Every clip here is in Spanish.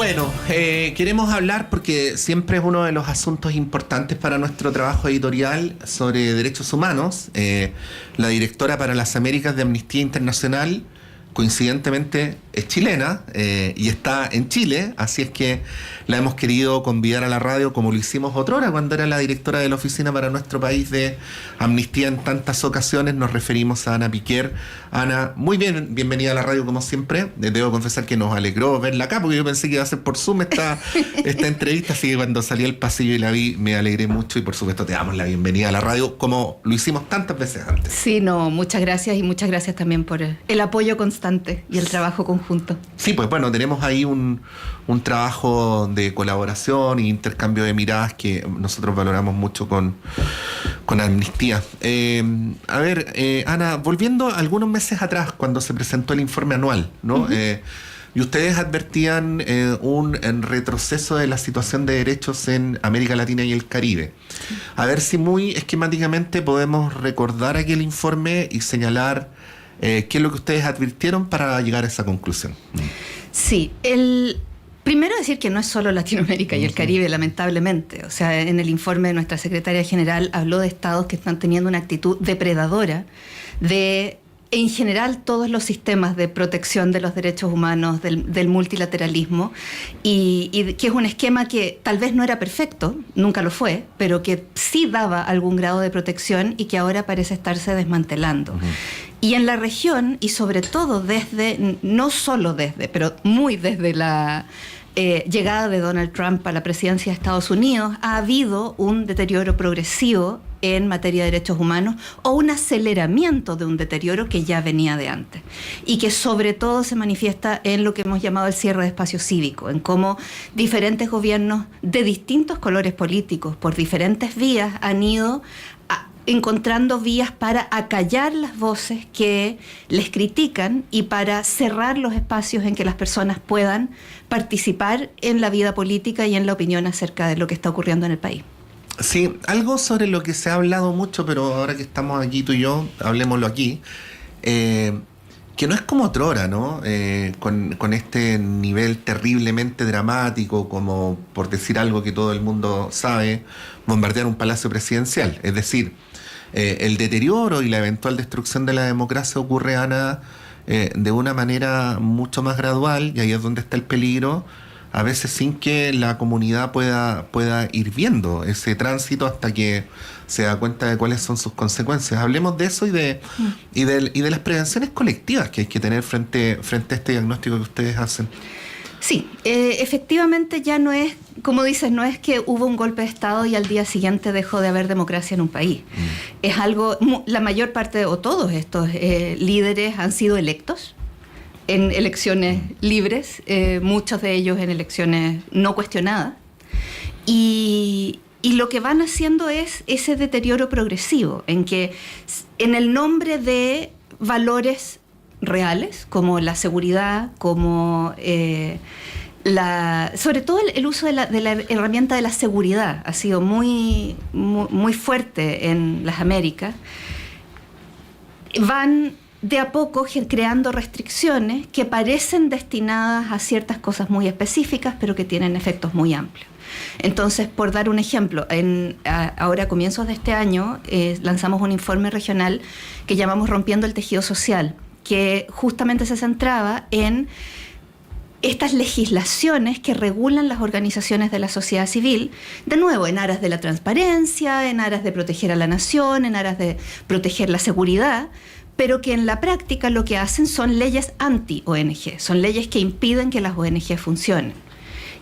Bueno, queremos hablar porque siempre es uno de los asuntos importantes para nuestro trabajo editorial sobre derechos humanos. La directora para las Américas de Amnistía Internacional, coincidentemente, es chilena y está en Chile, así es que la hemos querido convidar a la radio como lo hicimos otrora cuando era la directora de la oficina para nuestro país de Amnistía en tantas ocasiones. Nos referimos a Ana Piquer. Ana, muy bien, bienvenida a la radio como siempre. Debo confesar que nos alegró verla acá porque yo pensé que iba a ser por Zoom esta entrevista, así que cuando salí al pasillo y la vi me alegré mucho y por supuesto te damos la bienvenida a la radio como lo hicimos tantas veces antes. Sí, no, muchas gracias y muchas gracias también por el apoyo constante y el trabajo conjunto. Sí, pues bueno, tenemos ahí un trabajo de colaboración e intercambio de miradas que nosotros valoramos mucho con Amnistía. Ana, volviendo algunos meses atrás, cuando se presentó el informe anual, ¿no? Uh-huh. Y ustedes advertían un retroceso de la situación de derechos en América Latina y el Caribe. A ver si muy esquemáticamente podemos recordar aquel informe y señalar qué es lo que ustedes advirtieron para llegar a esa conclusión. Sí, primero decir que no es solo Latinoamérica y el Caribe, lamentablemente. O sea, en el informe de nuestra secretaria general habló de estados que están teniendo una actitud depredadora de, en general, todos los sistemas de protección de los derechos humanos, del multilateralismo, y que es un esquema que tal vez no era perfecto, nunca lo fue, pero que sí daba algún grado de protección y que ahora parece estarse desmantelando. Uh-huh. Y en la región, y sobre todo no solo desde, pero muy desde la llegada de Donald Trump a la presidencia de Estados Unidos, ha habido un deterioro progresivo en materia de derechos humanos o un aceleramiento de un deterioro que ya venía de antes y que sobre todo se manifiesta en lo que hemos llamado el cierre de espacio cívico, en cómo diferentes gobiernos de distintos colores políticos por diferentes vías han ido encontrando vías para acallar las voces que les critican y para cerrar los espacios en que las personas puedan participar en la vida política y en la opinión acerca de lo que está ocurriendo en el país. Sí, algo sobre lo que se ha hablado mucho, pero ahora que estamos aquí tú y yo, hablemoslo aquí, que no es como otrora, ¿no? Con este nivel terriblemente dramático, como por decir algo que todo el mundo sabe, bombardear un palacio presidencial. Es decir, el deterioro y la eventual destrucción de la democracia ocurre, Ana, de una manera mucho más gradual, y ahí es donde está el peligro, a veces sin que la comunidad pueda ir viendo ese tránsito hasta que se da cuenta de cuáles son sus consecuencias. Hablemos de eso y de las prevenciones colectivas que hay que tener frente a este diagnóstico que ustedes hacen. Sí, efectivamente ya no es, como dices, no es que hubo un golpe de Estado y al día siguiente dejó de haber democracia en un país. Es algo, la mayor parte o todos estos líderes han sido electos en elecciones libres, muchos de ellos en elecciones no cuestionadas, y lo que van haciendo es ese deterioro progresivo, en que en el nombre de valores reales, como la seguridad, como sobre todo el uso de la herramienta de la seguridad ha sido muy, muy, muy fuerte en las Américas, van de a poco creando restricciones que parecen destinadas a ciertas cosas muy específicas, pero que tienen efectos muy amplios. Entonces, por dar un ejemplo, ahora a comienzos de este año lanzamos un informe regional que llamamos Rompiendo el Tejido Social, que justamente se centraba en estas legislaciones que regulan las organizaciones de la sociedad civil, de nuevo, en aras de la transparencia, en aras de proteger a la nación, en aras de proteger la seguridad, pero que en la práctica lo que hacen son leyes anti-ONG, son leyes que impiden que las ONG funcionen.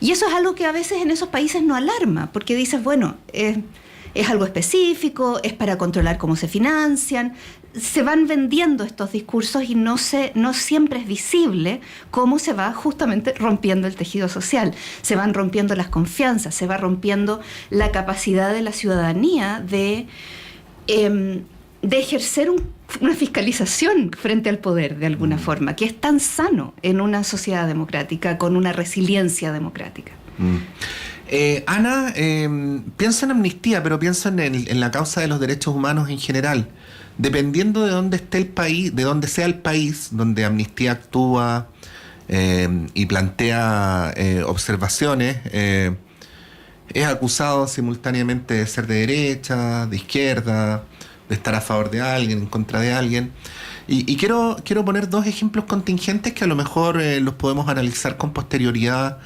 Y eso es algo que a veces en esos países no alarma, porque dices, bueno, es algo específico, es para controlar cómo se financian. Se van vendiendo estos discursos y no siempre es visible cómo se va justamente rompiendo el tejido social. Se van rompiendo las confianzas, se va rompiendo la capacidad de la ciudadanía de ejercer una fiscalización frente al poder, de alguna forma, que es tan sano en una sociedad democrática, con una resiliencia democrática. Ana, pienso en Amnistía, pero pienso en la causa de los derechos humanos en general. Dependiendo de dónde esté el país, de dónde sea el país donde Amnistía actúa, y plantea observaciones, es acusado simultáneamente de ser de derecha, de izquierda, de estar a favor de alguien, en contra de alguien. Y quiero poner dos ejemplos contingentes que a lo mejor los podemos analizar con posterioridad,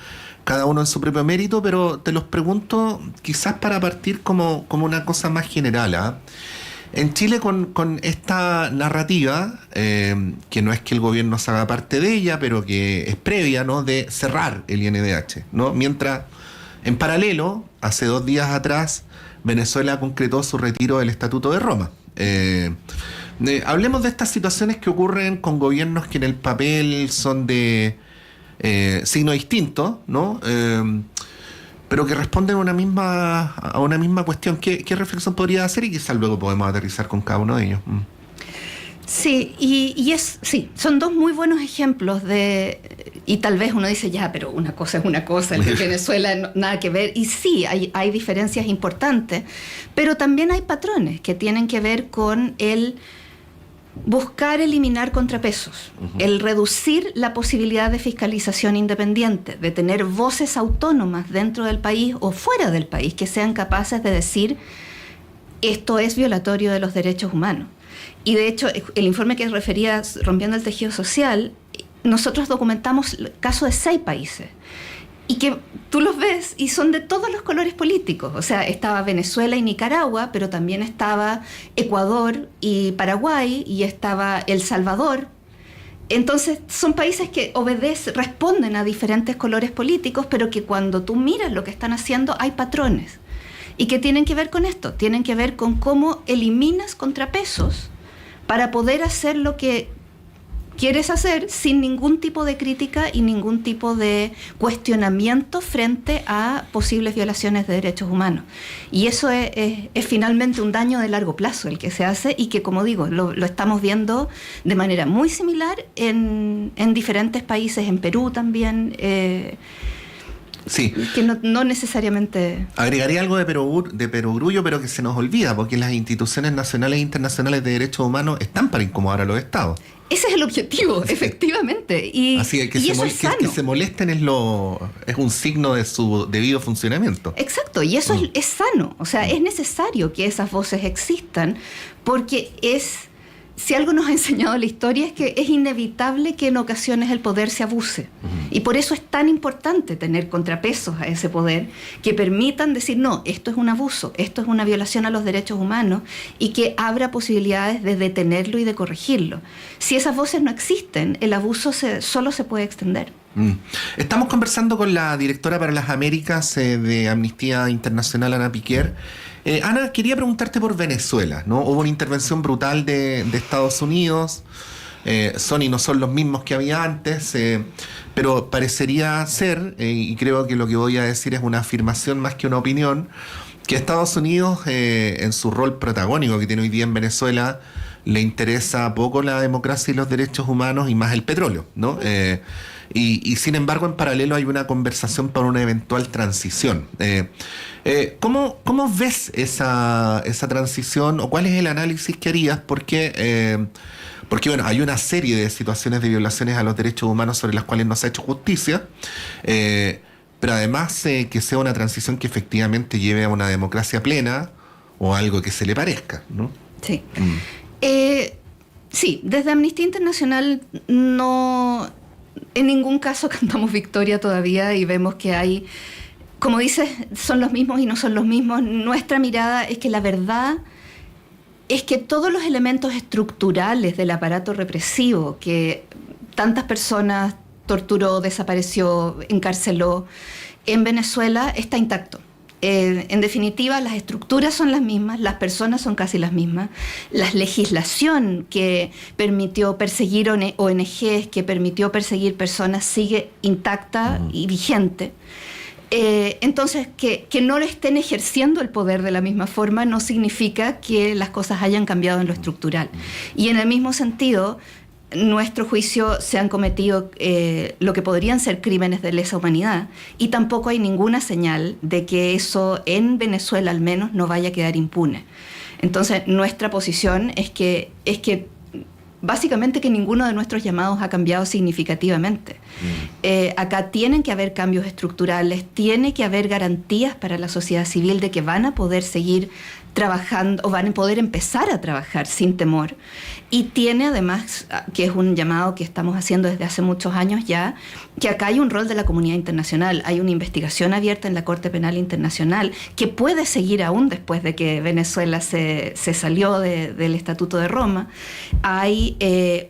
cada uno en su propio mérito, pero te los pregunto quizás para partir como una cosa más general, ¿ah? En Chile con esta narrativa, que no es que el gobierno se haga parte de ella, pero que es previa, ¿no?, de cerrar el INDH, ¿no? Mientras, en paralelo, hace 2 días atrás, Venezuela concretó su retiro del Estatuto de Roma. Hablemos de estas situaciones que ocurren con gobiernos que en el papel son de signo distinto, ¿no? Pero que responden a una misma cuestión. ¿Qué reflexión podría hacer? Y quizás luego podemos aterrizar con cada uno de ellos. Sí, sí, son dos muy buenos ejemplos y tal vez uno dice, ya, pero una cosa es una cosa, el de Venezuela nada que ver, y sí, hay diferencias importantes, pero también hay patrones que tienen que ver con el buscar eliminar contrapesos, el reducir la posibilidad de fiscalización independiente, de tener voces autónomas dentro del país o fuera del país que sean capaces de decir esto es violatorio de los derechos humanos. Y de hecho, el informe que refería Rompiendo el Tejido Social, nosotros documentamos casos de 6 países. Y que tú los ves y son de todos los colores políticos. O sea, estaba Venezuela y Nicaragua, pero también estaba Ecuador y Paraguay, y estaba El Salvador. Entonces, son países que responden a diferentes colores políticos, pero que cuando tú miras lo que están haciendo, hay patrones. Y que tienen que ver con esto, tienen que ver con cómo eliminas contrapesos para poder hacer lo que quieres hacer sin ningún tipo de crítica y ningún tipo de cuestionamiento frente a posibles violaciones de derechos humanos. Y eso es finalmente un daño de largo plazo el que se hace y que, como digo, lo estamos viendo de manera muy similar en diferentes países, en Perú también. Sí. Que no necesariamente... Agregaría algo de perogrullo, pero que se nos olvida, porque las instituciones nacionales e internacionales de derechos humanos están para incomodar a los estados. Ese es el objetivo, efectivamente. Así que que se molesten es un signo de su debido funcionamiento. Exacto, y eso es sano. O sea, es necesario que esas voces existan, porque si algo nos ha enseñado la historia es que es inevitable que en ocasiones el poder se abuse. Y por eso es tan importante tener contrapesos a ese poder que permitan decir, no, esto es un abuso, esto es una violación a los derechos humanos, y que abra posibilidades de detenerlo y de corregirlo. Si esas voces no existen, el abuso solo se puede extender. Estamos conversando con la directora para las Américas de Amnistía Internacional, Ana Piquer. Ana, quería preguntarte por Venezuela, ¿no? Hubo una intervención brutal de Estados Unidos, son y no son los mismos que había antes, pero parecería ser, y creo que lo que voy a decir es una afirmación más que una opinión, que Estados Unidos, en su rol protagónico que tiene hoy día en Venezuela, le interesa poco la democracia y los derechos humanos y más el petróleo, ¿no? Y sin embargo, en paralelo hay una conversación para una eventual transición. ¿Cómo ves esa transición, o cuál es el análisis que harías? Porque bueno, hay una serie de situaciones de violaciones a los derechos humanos sobre las cuales no se ha hecho justicia, pero además que sea una transición que efectivamente lleve a una democracia plena o algo que se le parezca, ¿no? Sí. Sí, desde Amnistía Internacional no, en ningún caso cantamos victoria todavía, y vemos que hay, como dices, son los mismos y no son los mismos. Nuestra mirada es que la verdad es que todos los elementos estructurales del aparato represivo que tantas personas torturó, desapareció, encarceló en Venezuela está intacto. En definitiva, las estructuras son las mismas, las personas son casi las mismas, la legislación que permitió perseguir ONGs, que permitió perseguir personas, sigue intacta y vigente. Entonces, que no le estén ejerciendo el poder de la misma forma no significa que las cosas hayan cambiado en lo estructural. Y en el mismo sentido, nuestro juicio se han cometido lo que podrían ser crímenes de lesa humanidad, y tampoco hay ninguna señal de que eso en Venezuela al menos no vaya a quedar impune. Entonces nuestra posición es que básicamente que ninguno de nuestros llamados ha cambiado significativamente. Acá tienen que haber cambios estructurales, tiene que haber garantías para la sociedad civil de que van a poder seguir trabajando o van a poder empezar a trabajar sin temor. Y tiene además, que es un llamado que estamos haciendo desde hace muchos años ya, que acá hay un rol de la comunidad internacional, hay una investigación abierta en la Corte Penal Internacional que puede seguir aún después de que Venezuela se salió del Estatuto de Roma. Hay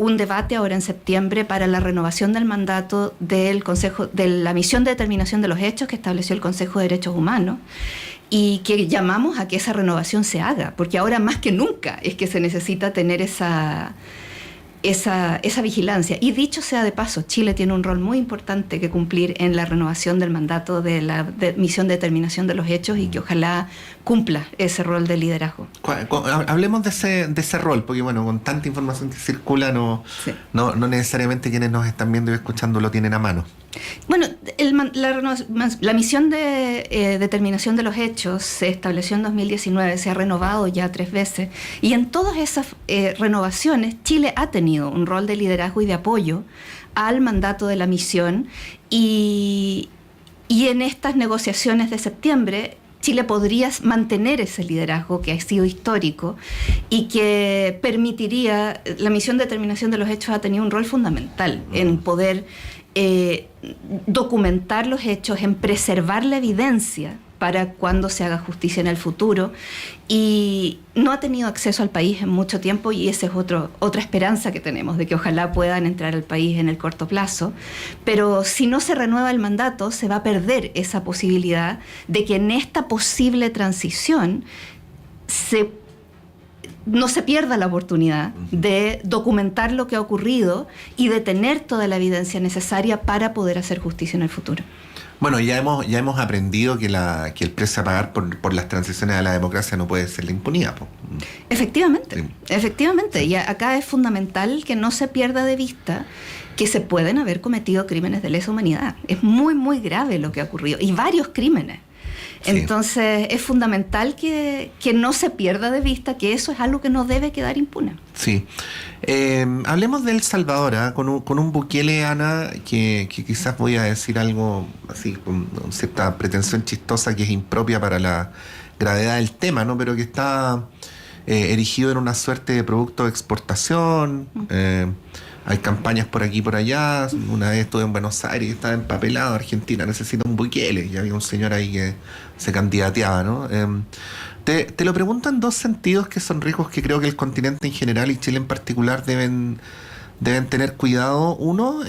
un debate ahora en septiembre para la renovación del mandato del Consejo, de la misión de determinación de los hechos que estableció el Consejo de Derechos Humanos, y que llamamos a que esa renovación se haga, porque ahora más que nunca es que se necesita tener esa vigilancia. Y dicho sea de paso, Chile tiene un rol muy importante que cumplir en la renovación del mandato de la misión de determinación de los hechos, y que ojalá cumpla ese rol de liderazgo. Hablemos de ese rol, porque bueno, con tanta información que circula, no necesariamente quienes nos están viendo y escuchando lo tienen a mano. Bueno, la misión de determinación de los hechos se estableció en 2019, se ha renovado ya 3 veces, y en todas esas renovaciones Chile ha tenido un rol de liderazgo y de apoyo al mandato de la misión, y en estas negociaciones de septiembre Chile podría mantener ese liderazgo que ha sido histórico y que permitiría, la misión de determinación de los hechos ha tenido un rol fundamental en poder documentar los hechos, en preservar la evidencia para cuando se haga justicia en el futuro, y no ha tenido acceso al país en mucho tiempo, y esa es otra esperanza que tenemos, de que ojalá puedan entrar al país en el corto plazo. Pero si no se renueva el mandato, se va a perder esa posibilidad de que en esta posible transición no se pierda la oportunidad de documentar lo que ha ocurrido y de tener toda la evidencia necesaria para poder hacer justicia en el futuro. Bueno, ya hemos aprendido que el precio a pagar por las transiciones a la democracia no puede ser la impunidad. Efectivamente, Sí. efectivamente. Y acá es fundamental que no se pierda de vista que se pueden haber cometido crímenes de lesa humanidad. Es muy, muy grave lo que ha ocurrido, y varios crímenes. Sí. Entonces es fundamental que no se pierda de vista que eso es algo que no debe quedar impune. Sí. Hablemos de El Salvador, con un Bukele, Ana, que quizás voy a decir algo así con cierta pretensión chistosa que es impropia para la gravedad del tema, ¿no? Pero que está erigido en una suerte de producto de exportación. Hay campañas por aquí y por allá. Una vez estuve en Buenos Aires y estaba empapelado: Argentina necesita un Bukele, y había un señor ahí que se candidateaba, ¿no? Te lo pregunto en 2 sentidos que son ricos, que creo que el continente en general y Chile en particular deben tener cuidado. Uno,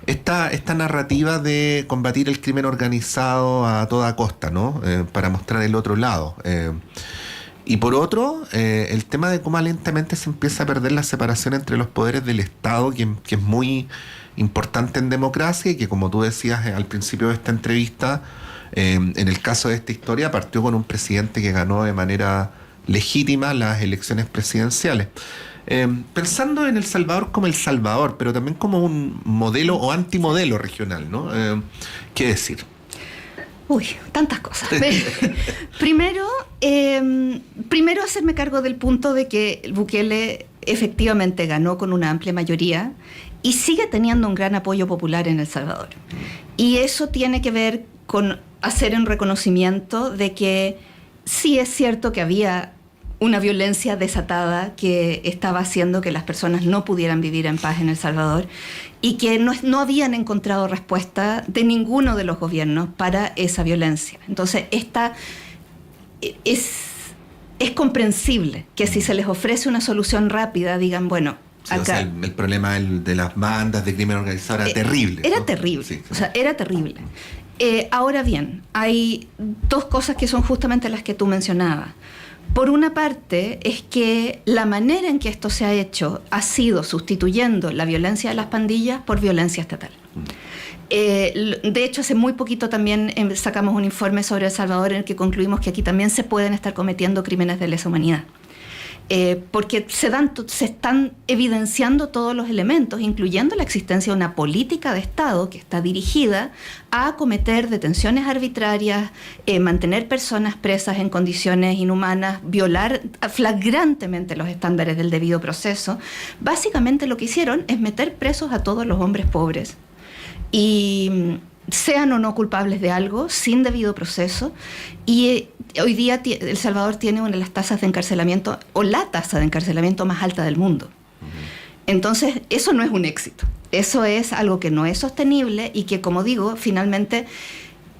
esta narrativa de combatir el crimen organizado a toda costa, ¿no? Para mostrar el otro lado. Y por otro, el tema de cómo lentamente se empieza a perder la separación entre los poderes del Estado, que es muy importante en democracia, y que, como tú decías al principio de esta entrevista, en el caso de esta historia partió con un presidente que ganó de manera legítima las elecciones presidenciales. Pensando en El Salvador como El Salvador, pero también como un modelo o antimodelo regional, ¿no? ¿Qué decir? Uy, tantas cosas. Primero hacerme cargo del punto de que Bukele efectivamente ganó con una amplia mayoría y sigue teniendo un gran apoyo popular en El Salvador. Y eso tiene que ver con hacer un reconocimiento de que sí es cierto que había una violencia desatada que estaba haciendo que las personas no pudieran vivir en paz en El Salvador, y que no habían encontrado respuesta de ninguno de los gobiernos para esa violencia. Entonces, es comprensible que si se les ofrece una solución rápida, digan, bueno, Sí, acá... o sea, el problema de las bandas de crimen organizado era terrible. Era ¿no? terrible, Sí. o sea, era terrible. Ahora bien, hay 2 cosas que son justamente las que tú mencionabas. Por una parte, es que la manera en que esto se ha hecho ha sido sustituyendo la violencia de las pandillas por violencia estatal. De hecho, hace muy poquito también sacamos un informe sobre El Salvador en el que concluimos que aquí también se pueden estar cometiendo crímenes de lesa humanidad. porque se están evidenciando todos los elementos, incluyendo la existencia de una política de Estado que está dirigida a cometer detenciones arbitrarias, mantener personas presas en condiciones inhumanas, violar flagrantemente los estándares del debido proceso. Básicamente lo que hicieron es meter presos a todos los hombres pobres, y sean o no culpables de algo, sin debido proceso. Y hoy día El Salvador tiene una de las tasas de encarcelamiento, o la tasa de encarcelamiento más alta del mundo. Entonces, eso no es un éxito. Eso es algo que no es sostenible y que, como digo, finalmente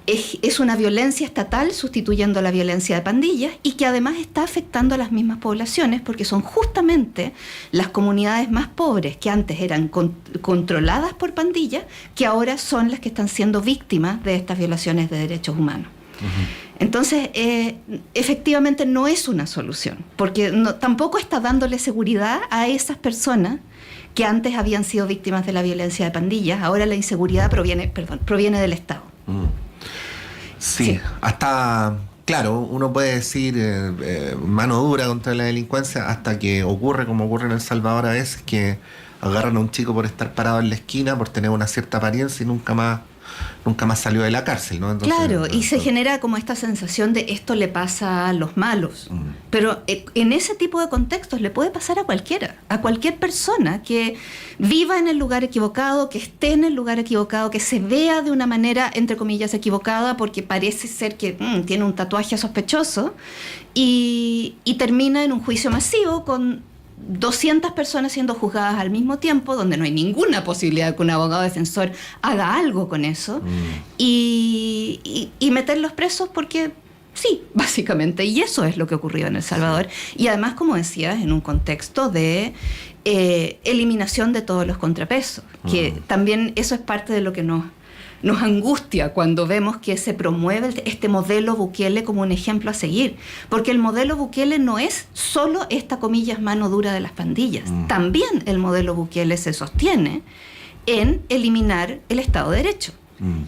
es una violencia estatal sustituyendo la violencia de pandillas, y que además está afectando a las mismas poblaciones, porque son justamente las comunidades más pobres, que antes eran controladas por pandillas, que ahora son las que están siendo víctimas de estas violaciones de derechos humanos. Entonces, efectivamente no es una solución, porque tampoco está dándole seguridad a esas personas que antes habían sido víctimas de la violencia de pandillas. Ahora la inseguridad proviene del Estado. Sí, hasta, claro, uno puede decir mano dura contra la delincuencia, hasta que ocurre, como ocurre en El Salvador a veces, que agarran a un chico por estar parado en la esquina, por tener una cierta apariencia, y nunca más salió de la cárcel, ¿no? Entonces, claro, y se genera como esta sensación de esto le pasa a los malos. Pero en ese tipo de contextos le puede pasar a cualquiera, a cualquier persona que viva en el lugar equivocado, que esté en el lugar equivocado, que se vea de una manera, entre comillas, equivocada, porque parece ser que tiene un tatuaje sospechoso, y termina en un juicio masivo con 200 personas siendo juzgadas al mismo tiempo, donde no hay ninguna posibilidad de que un abogado defensor haga algo con eso, y meterlos presos porque sí, básicamente. Y eso es lo que ocurrió en El Salvador. Y además, como decías, en un contexto de eliminación de todos los contrapesos, que también eso es parte de lo que nos angustia cuando vemos que se promueve este modelo Bukele como un ejemplo a seguir, porque el modelo Bukele no es solo esta, comillas, mano dura de las pandillas. También el modelo Bukele se sostiene en eliminar el Estado de Derecho,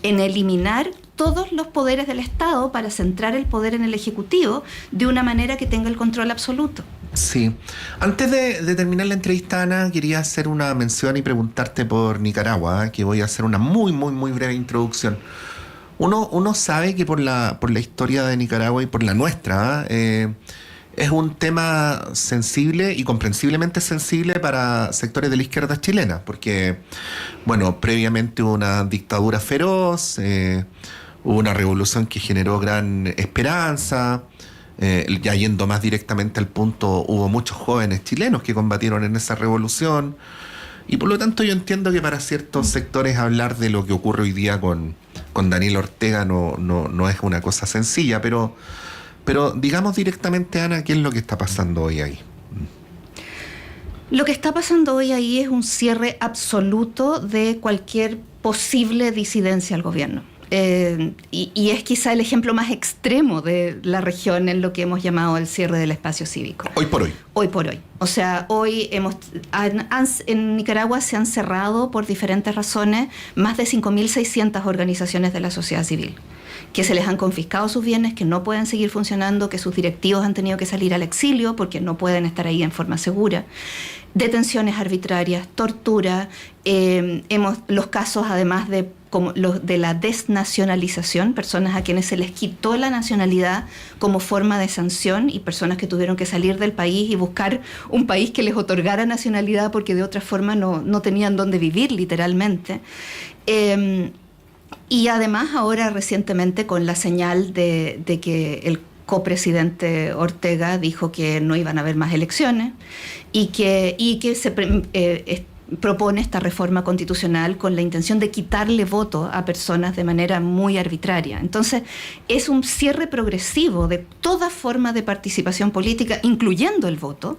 en eliminar todos los poderes del Estado para centrar el poder en el Ejecutivo de una manera que tenga el control absoluto. Sí. Antes de terminar la entrevista, Ana, quería hacer una mención y preguntarte por Nicaragua, que voy a hacer una muy, muy, muy breve introducción. Uno sabe que por la historia de Nicaragua y por la nuestra, es un tema sensible y comprensiblemente sensible para sectores de la izquierda chilena, porque, bueno, previamente hubo una dictadura feroz, hubo una revolución que generó gran esperanza. Ya yendo más directamente al punto, hubo muchos jóvenes chilenos que combatieron en esa revolución, y por lo tanto yo entiendo que para ciertos sectores hablar de lo que ocurre hoy día con Daniel Ortega no es una cosa sencilla, pero digamos directamente, Ana, ¿qué es lo que está pasando hoy ahí? Lo que está pasando hoy ahí es un cierre absoluto de cualquier posible disidencia al gobierno. Y es quizá el ejemplo más extremo de la región en lo que hemos llamado el cierre del espacio cívico. Hoy por hoy. Hoy por hoy. O sea, hoy en Nicaragua se han cerrado por diferentes razones más de 5.600 organizaciones de la sociedad civil, que se les han confiscado sus bienes, que no pueden seguir funcionando, que sus directivos han tenido que salir al exilio porque no pueden estar ahí en forma segura. Detenciones arbitrarias, tortura, los casos además de la desnacionalización, personas a quienes se les quitó la nacionalidad como forma de sanción, y personas que tuvieron que salir del país y buscar un país que les otorgara nacionalidad porque de otra forma no tenían dónde vivir, literalmente. Y además ahora recientemente con la señal de que el copresidente Ortega dijo que no iban a haber más elecciones, y que se propone esta reforma constitucional con la intención de quitarle voto a personas de manera muy arbitraria. Entonces, es un cierre progresivo de toda forma de participación política, incluyendo el voto,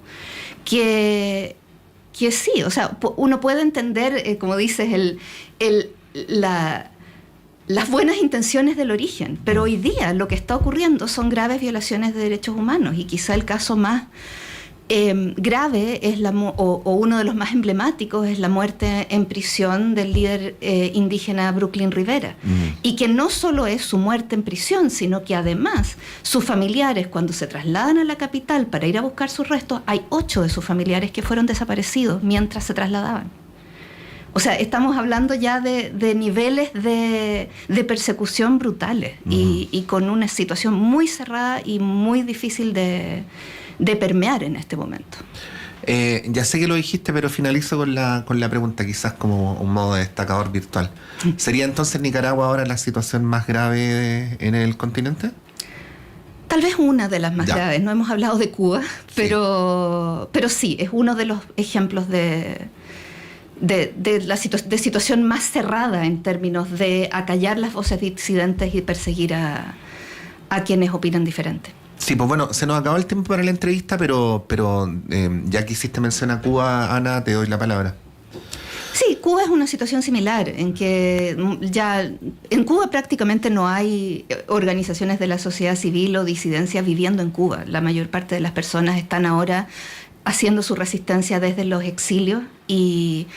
que sí, o sea, uno puede entender, como dices, las buenas intenciones del origen, pero hoy día lo que está ocurriendo son graves violaciones de derechos humanos, y quizá el caso más Grave es o uno de los más emblemáticos es la muerte en prisión del líder indígena Brooklyn Rivera. Y que no solo es su muerte en prisión, sino que además sus familiares, cuando se trasladan a la capital para ir a buscar sus restos, hay 8 de sus familiares que fueron desaparecidos mientras se trasladaban. O sea, estamos hablando ya de niveles de persecución brutales y con una situación muy cerrada y muy difícil de permear en este momento. Ya sé que lo dijiste, pero finalizo con la pregunta, quizás como un modo de destacador virtual. ¿Sería entonces Nicaragua ahora la situación más grave en el continente? Tal vez una de las más graves. No hemos hablado de Cuba, pero sí, es uno de los ejemplos de situación más cerrada en términos de acallar las voces disidentes y perseguir a quienes opinan diferente. Sí, pues bueno, se nos acabó el tiempo para la entrevista, pero ya que hiciste mención a Cuba, Ana, te doy la palabra. Sí, Cuba es una situación similar, en que ya en Cuba prácticamente no hay organizaciones de la sociedad civil o disidencias viviendo en Cuba. La mayor parte de las personas están ahora haciendo su resistencia desde los exilios y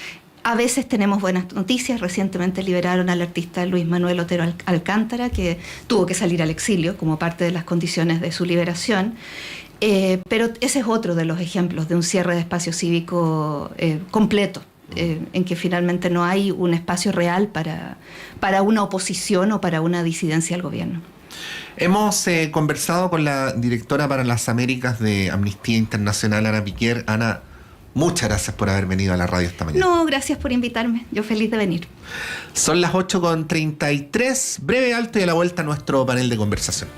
a veces tenemos buenas noticias. Recientemente liberaron al artista Luis Manuel Otero Alcántara, que tuvo que salir al exilio como parte de las condiciones de su liberación. Pero ese es otro de los ejemplos de un cierre de espacio cívico completo, en que finalmente no hay un espacio real para una oposición o para una disidencia al gobierno. Hemos conversado con la directora para las Américas de Amnistía Internacional, Ana Piquer. Ana, muchas gracias por haber venido a la radio esta mañana. No, gracias por invitarme. Yo feliz de venir. Son las 8:33. Breve alto y a la vuelta nuestro panel de conversación.